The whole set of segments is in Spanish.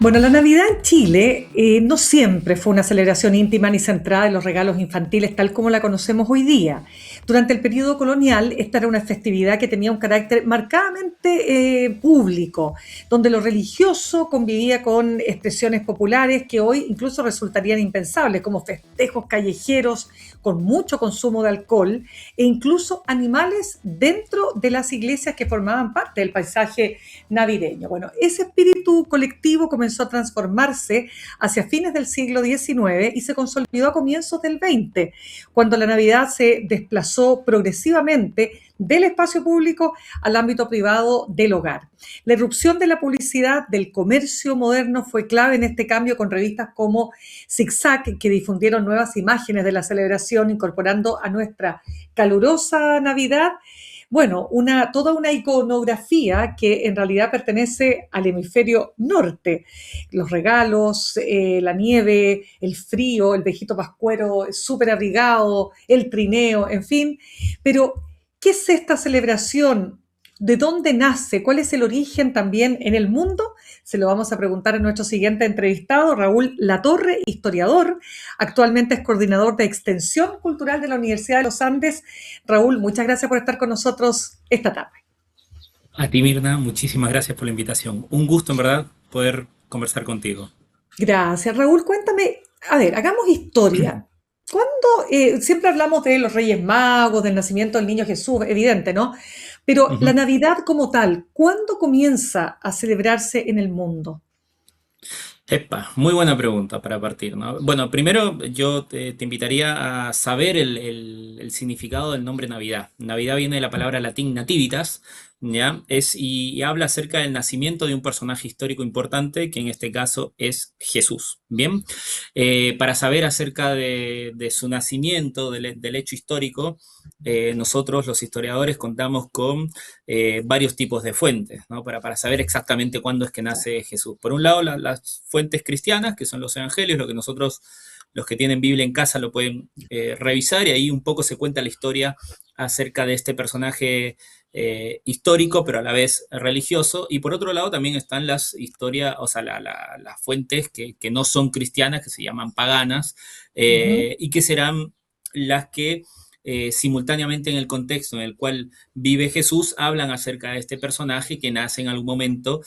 Bueno, la Navidad en Chile no siempre fue una celebración íntima ni centrada en los regalos infantiles tal como la conocemos hoy día. Durante el periodo colonial, esta era una festividad que tenía un carácter marcadamente público, donde lo religioso convivía con expresiones populares que hoy incluso resultarían impensables, como festejos callejeros con mucho consumo de alcohol e incluso animales dentro de las iglesias que formaban parte del paisaje navideño. Bueno, ese espíritu colectivo comenzó a transformarse hacia fines del siglo XIX y se consolidó a comienzos del XX, cuando la Navidad se desplazó progresivamente del espacio público al ámbito privado del hogar. La irrupción de la publicidad del comercio moderno fue clave en este cambio, con revistas como Zigzag, que difundieron nuevas imágenes de la celebración, incorporando a nuestra calurosa Navidad toda una iconografía que en realidad pertenece al hemisferio norte. Los regalos, la nieve, el frío, el viejito pascuero súper abrigado, el trineo, en fin. Pero, ¿qué es esta celebración? ¿De dónde nace? ¿Cuál es el origen también en el mundo? Se lo vamos a preguntar a nuestro siguiente entrevistado, Raúl Latorre, historiador. Actualmente es coordinador de Extensión Cultural de la Universidad de los Andes. Raúl, muchas gracias por estar con nosotros esta tarde. A ti, Mirna, muchísimas gracias por la invitación. Un gusto, en verdad, poder conversar contigo. Gracias, Raúl. Cuéntame, a ver, hagamos historia. ¿Cuándo, siempre hablamos de los Reyes Magos, del nacimiento del niño Jesús, evidente, ¿no? Pero la Ujú. Navidad como tal, ¿cuándo comienza a celebrarse en el mundo? Epa, muy buena pregunta para partir, ¿no? Bueno, primero yo te invitaría a saber el significado del nombre Navidad. Navidad viene de la palabra latín nativitas, ¿ya? Y habla acerca del nacimiento de un personaje histórico importante, que en este caso es Jesús, ¿bien? Para saber acerca de su nacimiento, del hecho histórico, nosotros los historiadores contamos con varios tipos de fuentes, ¿no? Para saber exactamente cuándo es que nace Jesús. Por un lado, las fuentes cristianas, que son los evangelios, lo que nosotros, los que tienen Biblia en casa, lo pueden revisar, y ahí un poco se cuenta la historia acerca de este personaje histórico, pero a la vez religioso. Y por otro lado también están las historias, o sea, las fuentes que no son cristianas, que se llaman paganas, Ujú. y que serán las que simultáneamente en el contexto en el cual vive Jesús, hablan acerca de este personaje que nace en algún momento.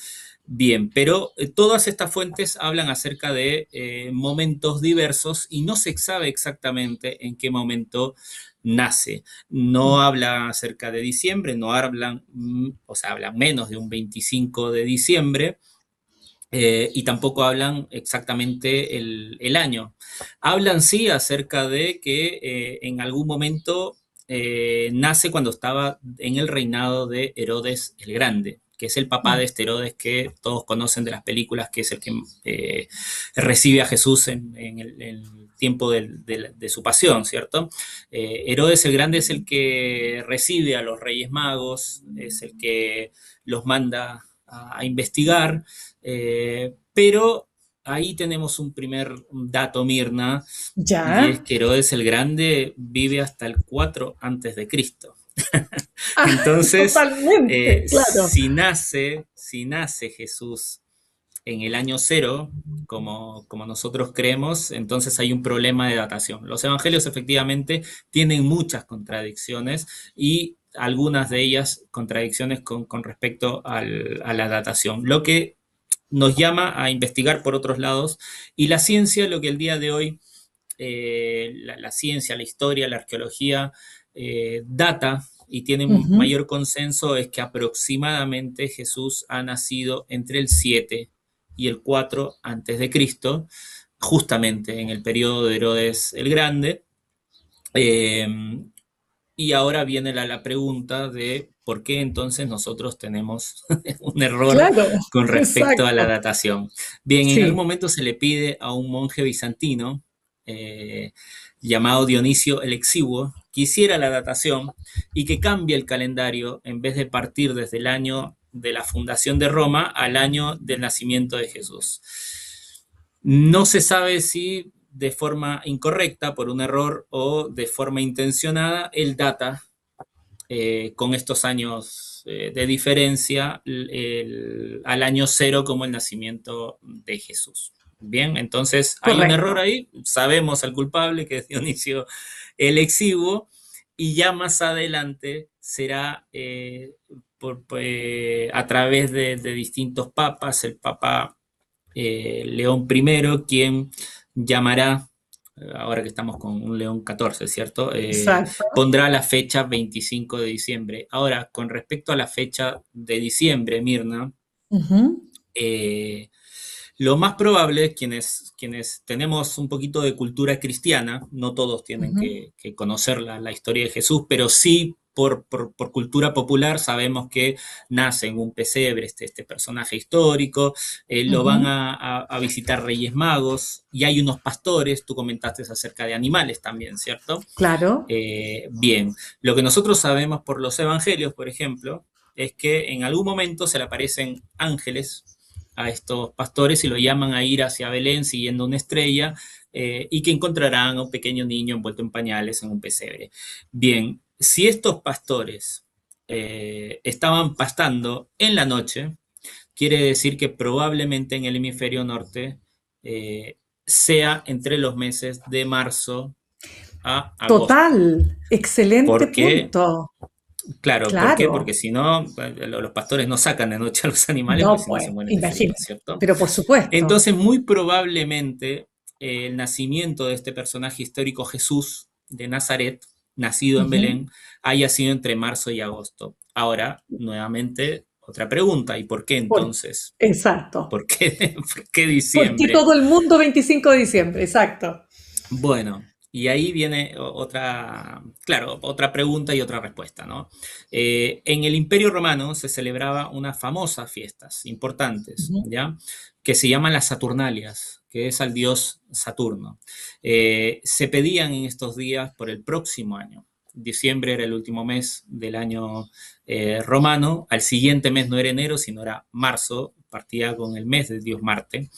Bien, pero todas estas fuentes hablan acerca de momentos diversos y no se sabe exactamente en qué momento nace. No hablan acerca de diciembre, no hablan, o sea, hablan menos de un 25 de diciembre, y tampoco hablan exactamente el año. Hablan sí acerca de que en algún momento nace cuando estaba en el reinado de Herodes el Grande, que es el papá de este Herodes que todos conocen de las películas, que es el que recibe a Jesús en el tiempo de su pasión, ¿cierto? Herodes el Grande es el que recibe a los Reyes Magos, es el que los manda a investigar, pero ahí tenemos un primer dato, Mirna, y es Ya. que Herodes el Grande vive hasta el 4 antes de Cristo. Ah, Entonces, totalmente, claro. si nace Jesús en el año cero, como nosotros creemos, entonces hay un problema de datación. Los evangelios efectivamente tienen muchas contradicciones, y algunas de ellas contradicciones con respecto a la datación, lo que nos llama a investigar por otros lados. Y la ciencia, lo que el día de hoy, la ciencia, la historia, la arqueología, data y tiene Ujú. mayor consenso, es que aproximadamente Jesús ha nacido entre el 7 y el 4 antes de Cristo, justamente en el periodo de Herodes el Grande. Eh, y ahora viene la pregunta de por qué entonces nosotros tenemos un error Claro, con respecto a la exacto. datación. Bien, en algún Sí. momento se le pide a un monje bizantino eh, llamado Dionisio el Exiguo que hiciera la datación y que cambie el calendario, en vez de partir desde el año de la fundación de Roma al año del nacimiento de Jesús. No se sabe si de forma incorrecta, por un error, o de forma intencionada, él data con estos años de diferencia al año cero como el nacimiento de Jesús. Bien, entonces hay un error Correcto. ahí, sabemos al culpable que es Dionisio el Exiguo, y ya más adelante será a través de distintos papas, el Papa León I, quien llamará, ahora que estamos con un León XIV, ¿cierto? Exacto. Pondrá la fecha 25 de diciembre. Ahora, con respecto a la fecha de diciembre, Mirna, Ujú, eh, lo más probable, quienes tenemos un poquito de cultura cristiana, no todos tienen ujú, que conocer la historia de Jesús, pero sí por cultura popular sabemos que nace en un pesebre este personaje histórico, lo van ujú. a visitar Reyes Magos y hay unos pastores, tú comentaste acerca de animales también, ¿cierto? Claro. Bien, lo que nosotros sabemos por los evangelios, por ejemplo, es que en algún momento se le aparecen ángeles a estos pastores y lo llaman a ir hacia Belén siguiendo una estrella y que encontrarán a un pequeño niño envuelto en pañales en un pesebre. Bien, si estos pastores estaban pastando en la noche, quiere decir que probablemente en el hemisferio norte eh, sea entre los meses de marzo a agosto. Total. Excelente Porque, punto. claro, ¿por qué? Porque Claro. si no, los pastores no sacan de noche a los animales porque No, si no pues, se mueren de frío, imagínate. ¿cierto? Pero por supuesto. Entonces, muy probablemente el nacimiento de este personaje histórico Jesús de Nazaret, nacido en Ujú. Belén, haya sido entre marzo y agosto. Ahora, nuevamente, otra pregunta, ¿y por qué Por- entonces? exacto. ¿Por qué, por qué ¿Por qué diciembre? todo el mundo 25 de diciembre? Exacto. Bueno, y ahí viene otra, claro, otra pregunta y otra respuesta, ¿no? En el Imperio Romano se celebraba unas famosas fiestas importantes, Ujú, ¿ya? Que se llaman las Saturnalias, que es al dios Saturno. Se pedían en estos días por el próximo año. Diciembre era el último mes del año romano, al siguiente mes no era enero, sino era marzo, partía con el mes del dios Marte.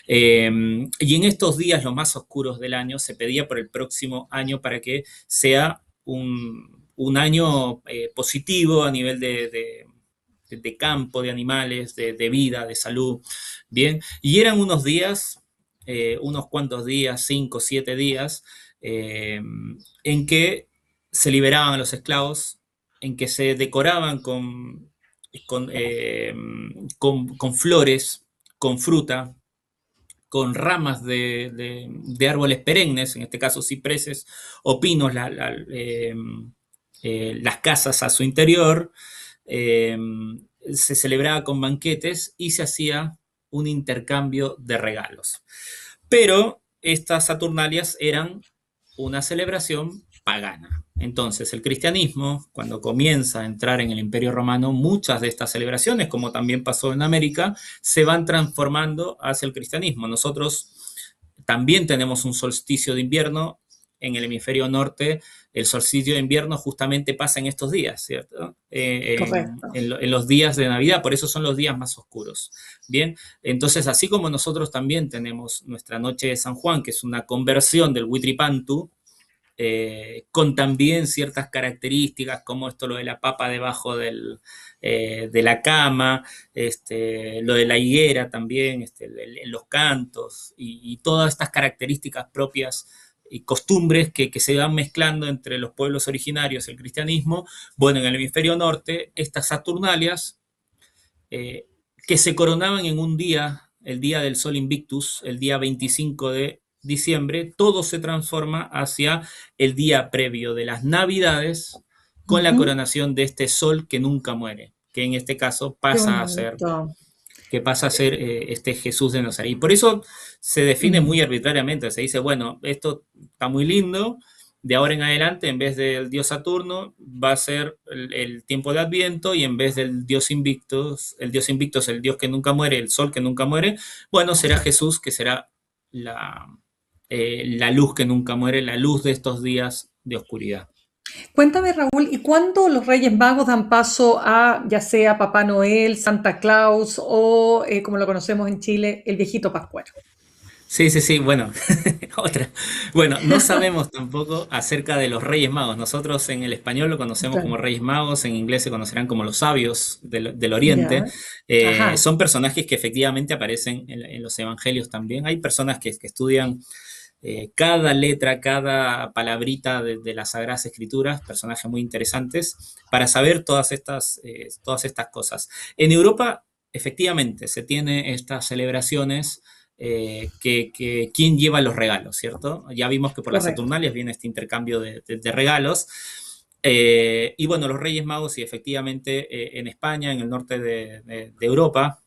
Y en estos días, los más oscuros del año, se pedía por el próximo año para que sea un año positivo a nivel de campo, de animales, de vida, de salud. Bien, y eran unos días, unos cuantos días, 5, 7 días, eh, en que se liberaban a los esclavos, en que se decoraban con, eh, con flores, con fruta, con ramas de árboles perennes, en este caso cipreses o pinos, las casas a su interior, eh, se celebraba con banquetes y se hacía un intercambio de regalos. Pero estas Saturnalias eran una celebración pagana. Entonces, el cristianismo, cuando comienza a entrar en el Imperio Romano, muchas de estas celebraciones, como también pasó en América, se van transformando hacia el cristianismo. Nosotros también tenemos un solsticio de invierno en el hemisferio norte. El solsticio de invierno justamente pasa en estos días, ¿cierto? correcto. En los días de Navidad, por eso son los días más oscuros. Bien, entonces así como nosotros también tenemos nuestra noche de San Juan, que es una conversión del Huitripantu, con también ciertas características como esto, lo de la papa debajo de la cama, lo de la higuera también, los cantos y todas estas características propias y costumbres que se van mezclando entre los pueblos originarios y el cristianismo. Bueno, en el hemisferio norte, estas Saturnalias, eh, que se coronaban en un día, el día del Sol Invictus, el día 25 de diciembre, todo se transforma hacia el día previo de las Navidades con la Ujú. coronación de este sol que nunca muere, que en este caso Qué pasa a ser, bonito. que pasa a ser este Jesús de Nazaret. Y por eso se define Mm. muy arbitrariamente, se dice, bueno, esto está muy lindo, de ahora en adelante, en vez del dios Saturno, va a ser el tiempo de Adviento y en vez del dios Invictus, el dios Invictus, el dios que nunca muere, el sol que nunca muere, bueno, será Jesús, que será la, la luz que nunca muere, la luz de estos días de oscuridad. Cuéntame, Raúl, ¿y cuándo los Reyes Magos dan paso a, ya sea Papá Noel, Santa Claus o, como lo conocemos en Chile, el viejito Pascuero? Sí, sí, sí, bueno, otra. Bueno, no sabemos tampoco acerca de los Reyes Magos. Nosotros en el español lo conocemos como Claro. Reyes Magos, en inglés se conocerán como los sabios del Oriente. Ya. Ajá. Son personajes que efectivamente aparecen en los evangelios también. Hay personas que estudian cada letra, cada palabrita de las Sagradas Escrituras, personajes muy interesantes, para saber todas estas cosas. En Europa, efectivamente, se tiene estas celebraciones quién lleva los regalos, ¿cierto? Ya vimos que por las Correcto. Saturnalias viene este intercambio de regalos. Y bueno, los Reyes Magos, y efectivamente en España, en el norte de Europa,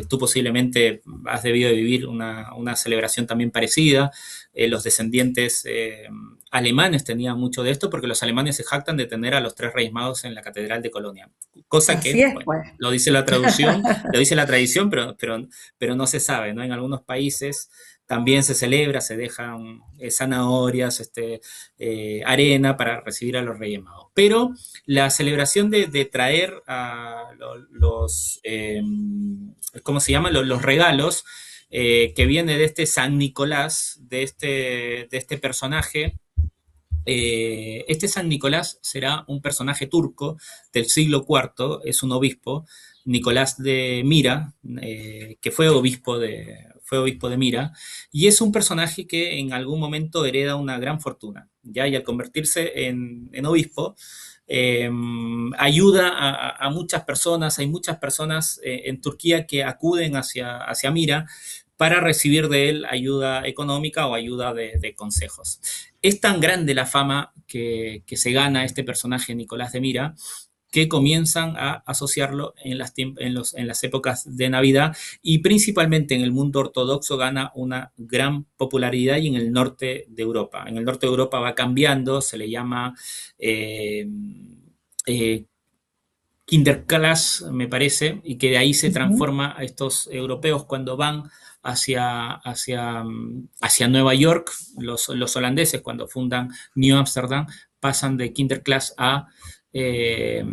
tú posiblemente has debido de vivir una celebración también parecida. Los descendientes alemanes tenían mucho de esto porque los alemanes se jactan de tener a los tres Reyes Magos en la Catedral de Colonia. Cosa Así que, es, bueno, pues. lo dice la traducción, lo dice la tradición, pero no se sabe, ¿no? En algunos países también se celebra, se dejan zanahorias, arena para recibir a los Reyes Magos. Pero la celebración de traer a ¿cómo se llama? Los regalos, que viene de este San Nicolás, de este personaje. Este San Nicolás será un personaje turco del siglo IV, es un obispo, Nicolás de Mira, que fue obispo de Mira, y es un personaje que en algún momento hereda una gran fortuna, ¿ya? Y al convertirse en obispo, eh, ayuda a muchas personas, hay muchas personas en Turquía que acuden hacia Mira para recibir de él ayuda económica o ayuda de consejos. Es tan grande la fama que se gana este personaje Nicolás de Mira que comienzan a asociarlo en las épocas de Navidad y principalmente en el mundo ortodoxo gana una gran popularidad y en el norte de Europa. En el norte de Europa va cambiando, se le llama eh, eh, Kinderklaas, me parece, y que de ahí se Ujú. transforma a estos europeos cuando van hacia Nueva York, los holandeses cuando fundan New Amsterdam, pasan de eh,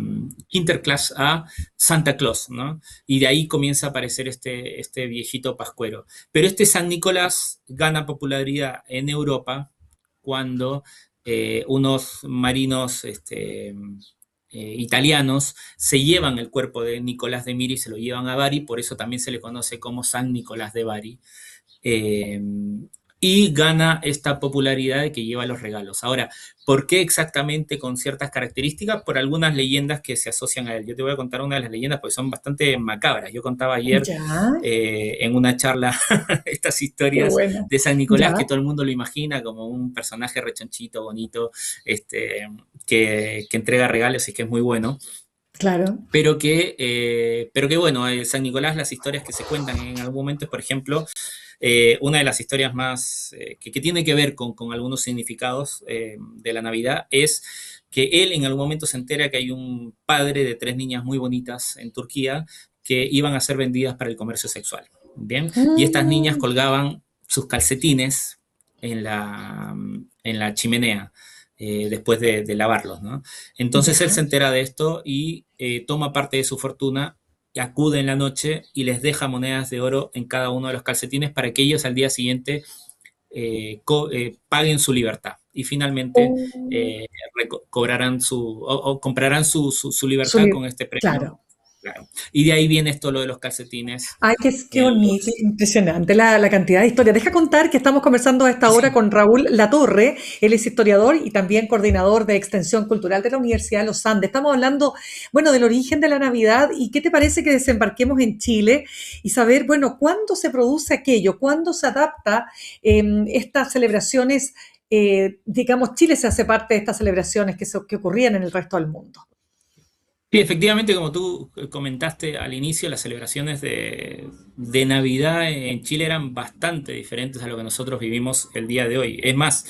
Kinderklaas a Santa Claus, ¿no? Y de ahí comienza a aparecer este viejito pascuero. Pero este San Nicolás gana popularidad en Europa cuando unos marinos italianos se llevan el cuerpo de Nicolás de Miri y se lo llevan a Bari, por eso también se le conoce como San Nicolás de Bari. Eh, y gana esta popularidad de que lleva los regalos. Ahora, ¿por qué exactamente con ciertas características? Por algunas leyendas que se asocian a él. Yo te voy a contar una de las leyendas porque son bastante macabras. Yo contaba ayer Ya. en una charla estas Qué historias bueno. de San Nicolás que Ya. todo el mundo lo imagina como un personaje rechonchito, bonito, que entrega regalos y que es muy bueno. Claro. Pero que bueno, San Nicolás, las historias que se cuentan en algún momento es, por ejemplo, una de las historias más que tiene que ver con algunos significados de la Navidad es que él en algún momento se entera que hay un padre de tres niñas muy bonitas en Turquía que iban a ser vendidas para el comercio sexual. Bien, y estas niñas Mm, colgaban sus calcetines en la chimenea después de lavarlos, ¿no? Entonces él se ya. entera de esto y toma parte de su fortuna y acude en la noche y les deja monedas de oro en cada uno de los calcetines para que ellos al día siguiente paguen su libertad y finalmente Oh, eh, cobrarán o comprarán su libertad Zuli- con este premio. claro. Claro. Y de ahí viene esto lo de los calcetines Ay, qué en bonito, los... impresionante la cantidad de historias. Deja contar que estamos conversando a esta hora Sí. con Raúl Latorre, él es historiador y también coordinador de Extensión Cultural de la Universidad de los Andes. Estamos hablando, bueno, del origen de la Navidad y qué te parece que desembarquemos en Chile y saber, bueno, cuándo se produce aquello, cuándo se adapta estas celebraciones, digamos, Chile se hace parte de estas celebraciones que ocurrían en el resto del mundo. Sí, efectivamente, como tú comentaste al inicio, las celebraciones de Navidad en Chile eran bastante diferentes a lo que nosotros vivimos el día de hoy. Es más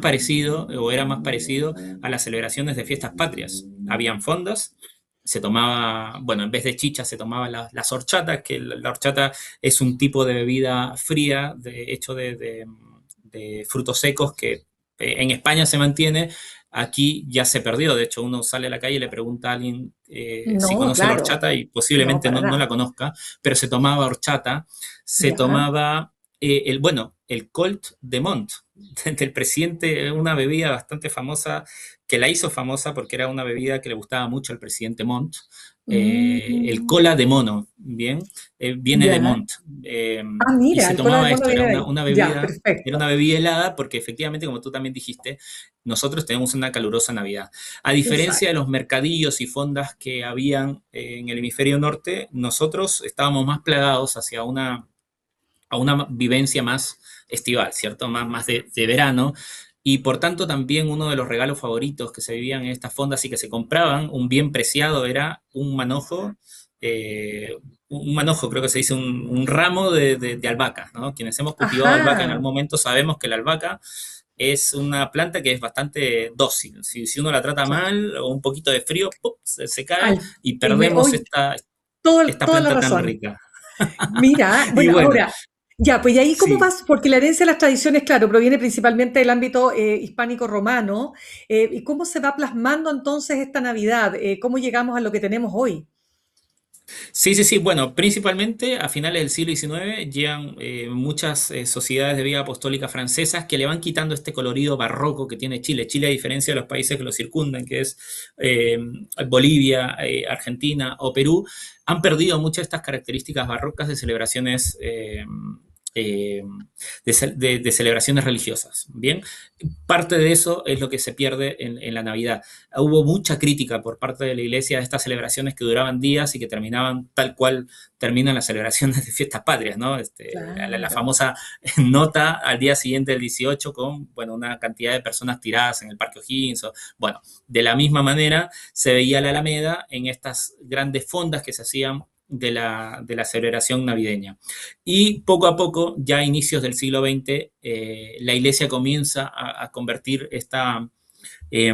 parecido o era más parecido a las celebraciones de fiestas patrias. Habían fondas, se tomaba, bueno, en vez de chicha se tomaba las horchatas, que la horchata es un tipo de bebida fría hecho de frutos secos que en España se mantiene. Aquí ya se perdió, de hecho uno sale a la calle y le pregunta a alguien si No, conoce la claro, horchata y no, posiblemente para no la nada. conozca, pero se tomaba horchata, se Ya, tomaba bueno, el Colt de Mont, del presidente, una bebida bastante famosa, que la hizo famosa porque era una bebida que le gustaba mucho al presidente Montt. El Mm, cola de mono, ¿bien? Viene de ya. Montt. Ah, Y mira, se el cola del tomaba mono esto, era viene de ahí. Ya, era una perfecto. bebida helada porque efectivamente, como tú también dijiste, nosotros tenemos una calurosa Navidad. A diferencia de Exacto. los mercadillos y fondas que habían en el hemisferio norte, nosotros estábamos más plagados hacia a una vivencia más estival, ¿cierto? Más de verano. Y por tanto también uno de los regalos favoritos que se vivían en estas fondas y que se compraban, un bien preciado, era un manojo, creo que se dice, un ramo de albahaca, ¿no? Quienes hemos cultivado albahaca en Ajá. algún momento sabemos que la albahaca es una planta que es bastante dócil. Si uno la trata Claro. mal o un poquito de frío, ¡pum! Se cae Al, y perdemos hoy, esta toda la planta tan razón. rica. Mira, Y bueno, bueno, ahora, ya, pues y ahí cómo sí. vas, porque la herencia de las tradiciones, claro, proviene principalmente del ámbito hispánico-romano, y cómo se va plasmando entonces esta Navidad. ¿Cómo llegamos a lo que tenemos hoy? Sí, sí, sí. Bueno, principalmente a finales del siglo XIX llegan muchas sociedades de vida apostólica francesas que le van quitando este colorido barroco que tiene Chile. Chile, a diferencia de los países que lo circundan, que es eh, Bolivia, Argentina o Perú, han perdido muchas de estas características barrocas de celebraciones. Eh, de celebraciones religiosas. Bien, parte de eso es lo que se pierde en la Navidad. Hubo mucha crítica por parte de la iglesia a estas celebraciones que duraban días y que terminaban tal cual terminan las celebraciones de fiestas patrias, ¿no? La Claro. famosa nota al día siguiente del 18 con, bueno, una cantidad de personas tiradas en el Parque O'Higgins. Bueno, de la misma manera se veía la Alameda en estas grandes fondas que se hacían de la celebración navideña. Y poco a poco, ya a inicios del siglo XX, la iglesia comienza a convertir eh,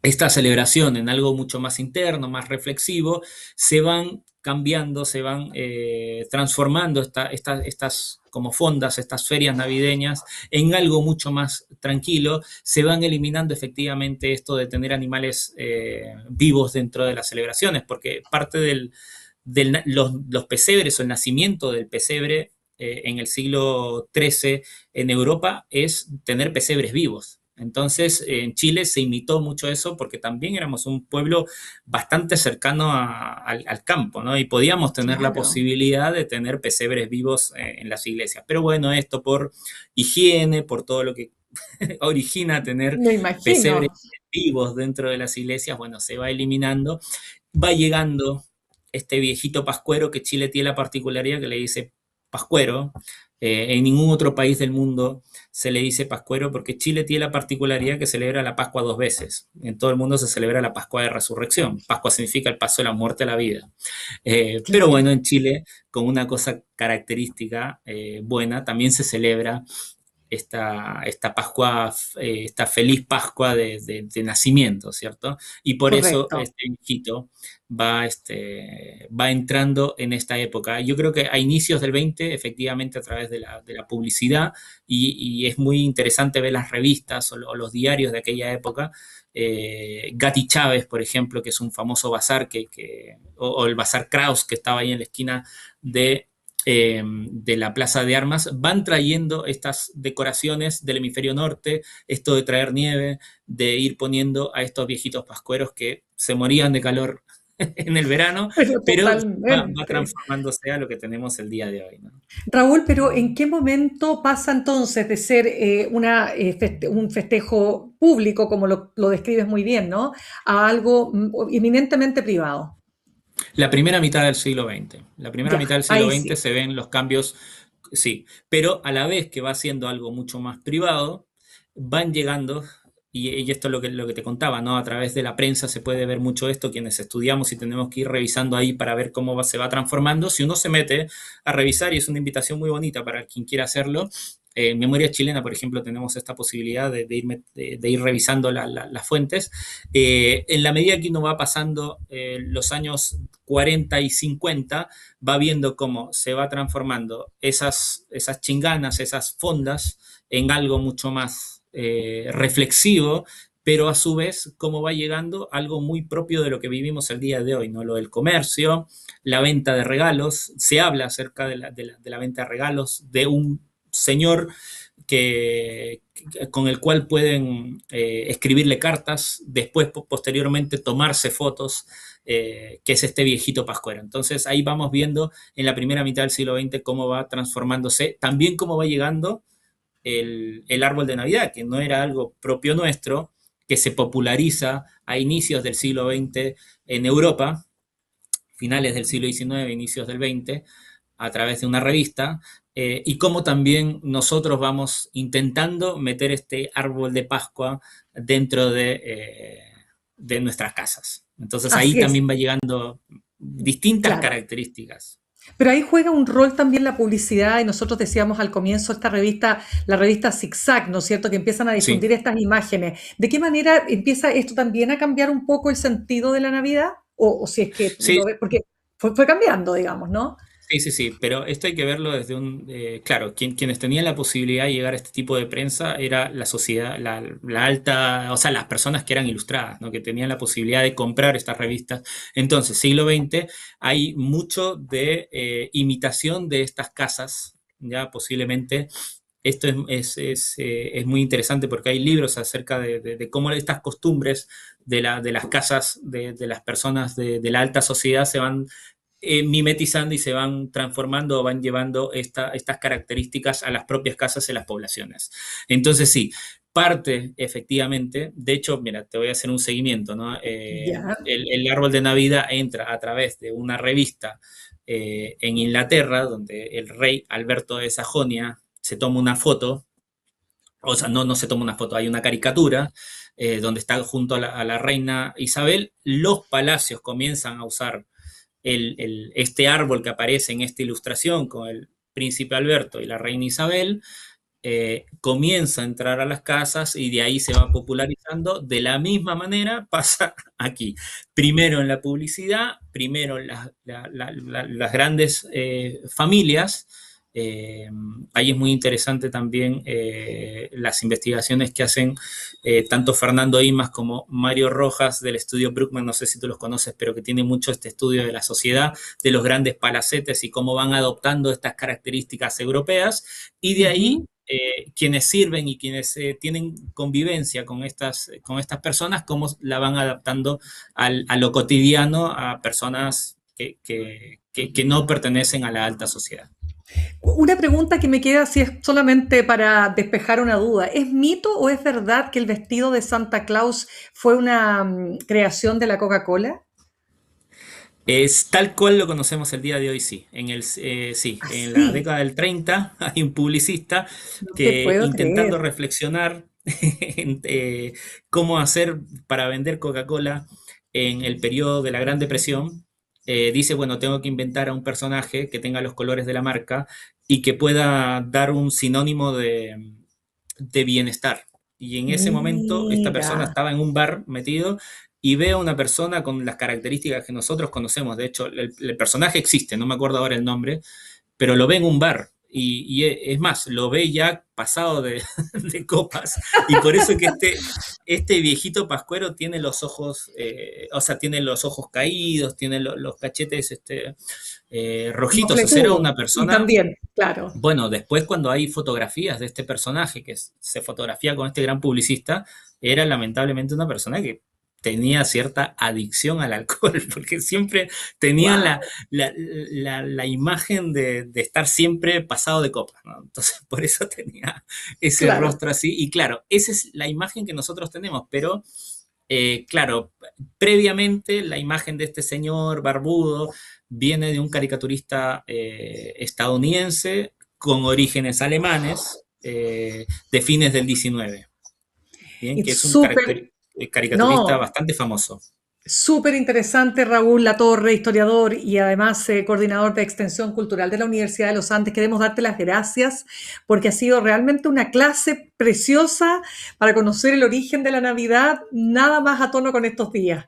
esta celebración en algo mucho más interno, más reflexivo. Se van cambiando, se van transformando estas como fondas, estas ferias navideñas, en algo mucho más tranquilo. Se van eliminando efectivamente esto de tener animales vivos dentro de las celebraciones, porque parte los pesebres o el nacimiento del pesebre en el siglo XIII en Europa es tener pesebres vivos. Entonces, en Chile se imitó mucho eso porque también éramos un pueblo bastante cercano al campo, ¿no? Y podíamos tener la Claro, posibilidad de tener pesebres vivos en las iglesias. Pero bueno, esto por higiene, por todo lo que origina tener me pesebres imagino. vivos dentro de las iglesias, bueno, se va eliminando. Va llegando este viejito pascuero que Chile tiene la particularidad que le dice pascuero. En ningún otro país del mundo se le dice pascuero porque Chile tiene la particularidad que celebra la Pascua dos veces. En todo el mundo se celebra la Pascua de Resurrección. Pascua significa el paso de la muerte a la vida. Pero Claro. bueno, en Chile, con una cosa característica buena, también se celebra esta Pascua, esta feliz Pascua de nacimiento, ¿cierto? Y por eso Correcto. este hijito va entrando en esta época. Yo creo que a inicios del 20, efectivamente, a través de la publicidad, y es muy interesante ver las revistas o los diarios de aquella época. Gatti Chávez, por ejemplo, que es un famoso bazar, o el bazar Kraus, que estaba ahí en la esquina de la Plaza de Armas, van trayendo estas decoraciones del hemisferio norte, esto de traer nieve, de ir poniendo a estos viejitos pascueros que se morían de calor en el verano, Pero pero va totalmente. transformándose a lo que tenemos el día de hoy, ¿no? Raúl, pero ¿en qué momento pasa entonces de ser un festejo público, como lo describes muy bien, ¿no? A algo eminentemente privado? La primera mitad del siglo XX. La primera Ya, mitad del siglo ahí XX sí. se ven los cambios, sí, pero a la vez que va siendo algo mucho más privado, van llegando, y esto es lo que te contaba, ¿no? A través de la prensa se puede ver mucho esto, quienes estudiamos y tenemos que ir revisando ahí para ver cómo se va transformando. Si uno se mete a revisar, y es una invitación muy bonita para quien quiera hacerlo, en Memoria Chilena, por ejemplo, tenemos esta posibilidad de ir revisando las fuentes. En la medida que uno va pasando los años 40 y 50, va viendo cómo se va transformando esas chinganas, esas fondas, en algo mucho más reflexivo, pero a su vez cómo va llegando algo muy propio de lo que vivimos el día de hoy, ¿no? Lo del comercio, la venta de regalos, se habla acerca de la venta de regalos de un señor con el cual pueden escribirle cartas, después posteriormente tomarse fotos, que es este viejito pascuero. Entonces ahí vamos viendo en la primera mitad del siglo XX cómo va transformándose, también cómo va llegando el árbol de Navidad, que no era algo propio nuestro, que se populariza a inicios del siglo XX en Europa, finales del siglo XIX, inicios del XX, a través de una revista, y cómo también nosotros vamos intentando meter este árbol de Pascua dentro de nuestras casas. Entonces ahí Así es, también va llegando distintas claro. características. Pero ahí juega un rol también la publicidad y nosotros decíamos al comienzo esta revista, la revista Zigzag, ¿no es cierto?, que empiezan a Sí, difundir estas imágenes. ¿De qué manera empieza esto también a cambiar un poco el sentido de la Navidad? O si es que tú sí, lo ves, porque fue cambiando, digamos, ¿no? sí, sí, sí, pero esto hay que verlo desde claro, quienes tenían la posibilidad de llegar a este tipo de prensa era la sociedad, la alta, o sea, las personas que eran ilustradas, ¿no? Que tenían la posibilidad de comprar estas revistas. Entonces, siglo XX, hay mucho de imitación de estas casas, ya posiblemente. Esto es muy interesante porque hay libros acerca de cómo estas costumbres de las casas de las personas de la alta sociedad se van mimetizando y se van transformando o van llevando estas características a las propias casas y las poblaciones. Entonces sí, parte efectivamente, de hecho, mira, te voy a hacer un seguimiento, ¿no? Ya. El árbol de Navidad entra a través de una revista en Inglaterra, donde el rey Alberto de Sajonia se toma una foto, o sea, no se toma una foto, hay una caricatura donde está junto a la reina Isabel, los palacios comienzan a usar este árbol que aparece en esta ilustración con el príncipe Alberto y la reina Isabel, comienza a entrar a las casas y de ahí se va popularizando. De la misma manera pasa aquí. Primero en la publicidad, primero en las grandes familias. Ahí es muy interesante también las investigaciones que hacen tanto Fernando Imas como Mario Rojas del estudio Brookman, no sé si tú los conoces, pero que tiene mucho este estudio de la sociedad, de los grandes palacetes y cómo van adoptando estas características europeas, y de ahí Ujú. quienes sirven y quienes tienen convivencia con estas personas, cómo la van adaptando a lo cotidiano, a personas que no pertenecen a la alta sociedad. Una pregunta que me queda, si es solamente para despejar una duda, ¿es mito o es verdad que el vestido de Santa Claus fue una creación de la Coca-Cola? Es tal cual lo conocemos el día de hoy, sí. Sí, en la Así, década del 30 hay un publicista no te que puedo intentando creer. reflexionar en cómo hacer para vender Coca-Cola en el periodo de la Gran Depresión, dice, bueno, tengo que inventar a un personaje que tenga los colores de la marca y que pueda dar un sinónimo de bienestar. Y en ese momento esta Mira, persona estaba en un bar metido y ve a una persona con las características que nosotros conocemos. De hecho, el personaje existe, no me acuerdo ahora el nombre, pero lo ve en un bar. Es más, lo ve ya pasado de copas. Y por eso que este viejito pascuero tiene los ojos, o sea, tiene los ojos caídos, tiene los cachetes como rojitos. O sea, era fletudo. una Y persona. también, claro. Bueno, después cuando hay fotografías de este personaje que se fotografía con este gran publicista, era lamentablemente una persona que tenía cierta adicción al alcohol, porque siempre tenía Wow, la imagen de estar siempre pasado de copas, ¿no? Entonces, por eso tenía ese claro. rostro así. Y claro, esa es la imagen que nosotros tenemos, pero claro, previamente la imagen de este señor barbudo viene de un caricaturista estadounidense con orígenes alemanes de fines del 19, ¿bien? Y Que es un súper, caricaturista no, bastante famoso. súper interesante, Raúl Latorre, historiador y además coordinador de Extensión Cultural de la Universidad de los Andes. Queremos darte las gracias porque ha sido realmente una clase preciosa para conocer el origen de la Navidad, nada más a tono con estos días.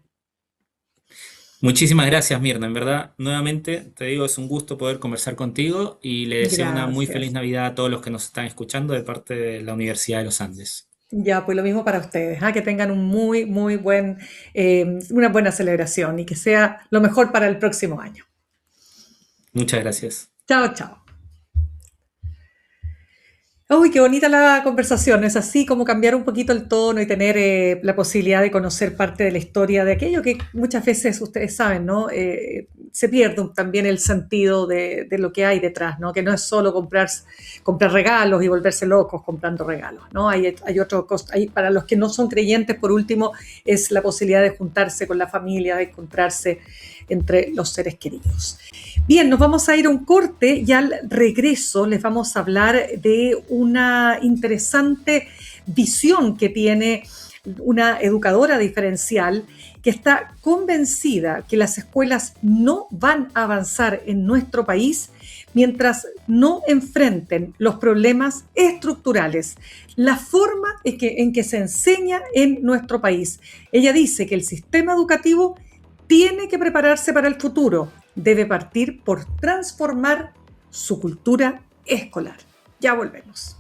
Muchísimas gracias, Mirna. En verdad, nuevamente te digo, es un gusto poder conversar contigo y le deseo una muy feliz Gracias. Navidad a todos los que nos están escuchando de parte de la Universidad de los Andes. Ya, pues lo mismo para ustedes, ¿ah? Que tengan un muy buen, una buena celebración y que sea lo mejor para el próximo año. Muchas gracias. Chao, chao. Uy, qué bonita la conversación. Es así como cambiar un poquito el tono y tener la posibilidad de conocer parte de la historia de aquello que muchas veces ustedes saben, ¿no? Se pierde también el sentido de lo que hay detrás, ¿no? Que no es solo comprar regalos y volverse locos comprando regalos, ¿no? Hay otro costo. Para los que no son creyentes, por último, es la posibilidad de juntarse con la familia, de encontrarse entre los seres queridos. Bien, nos vamos a ir a un corte y al regreso les vamos a hablar de una interesante visión que tiene una educadora diferencial que está convencida que las escuelas no van a avanzar en nuestro país mientras no enfrenten los problemas estructurales, la forma en que se enseña en nuestro país. Ella dice que el sistema educativo tiene que prepararse para el futuro, debe partir por transformar su cultura escolar. Ya volvemos.